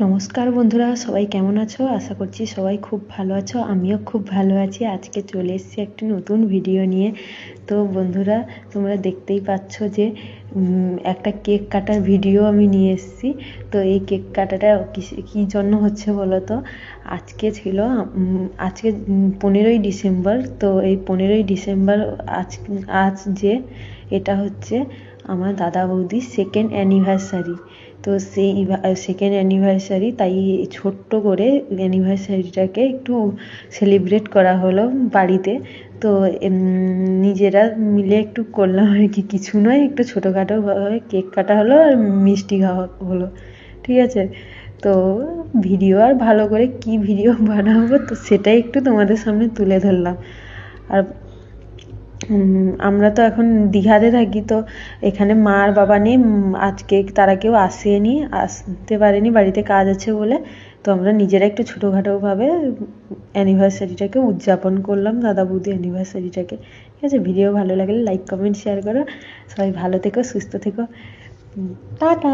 নমস্কার বন্ধুরা, সবাই কেমন আছো? আশা করছি সবাই খুব ভালো আছো। আমিও খুব ভালো আছি। আজকে চলে এসেছি একটি নতুন ভিডিও নিয়ে। তো বন্ধুরা, তোমরা দেখতেই পাচ্ছ যে একটা কেক কাটার ভিডিও আমি নিয়ে এসেছি। তো এই কেক কাটাটা কী জন্য হচ্ছে বলো তো? আজকে 15ই ডিসেম্বর। তো এই 15ই ডিসেম্বর আজ যে এটা হচ্ছে আমার দাদা বৌদির সেকেন্ড অ্যানিভার্সারি। তো সেই সেকেন্ড অ্যানিভার্সারি, তাই ছোট্ট করে অ্যানিভার্সারিটাকে একটু সেলিব্রেট করা হলো বাড়িতে। তো নিজেরা মিলে একটু করলাম আর কি, কিছু নয়, একটু ছোটোখাটোভাবে কেক কাটা হলো আর মিষ্টি খাওয়া হলো, ঠিক আছে? তো ভিডিও আর ভালো করে কি ভিডিও বানাবো, তো সেটাই একটু তোমাদের সামনে তুলে ধরলাম। আর আমরা তো এখন দীঘাতে থাকি, তো এখানে মা আর বাবা নেই। আজকে তারা কেউ আসতে পারেনি, বাড়িতে কাজ আছে বলে। তো আমরা নিজেরা একটু ছোটোখাটোভাবে অ্যানিভার্সারিটাকে উদযাপন করলাম, দাদা বৌদি অ্যানিভার্সারিটাকে। ঠিক আছে, ভিডিও ভালো লাগলে লাইক কমেন্ট শেয়ার করো। সবাই ভালো থেকো, সুস্থ থেকো। টাটা।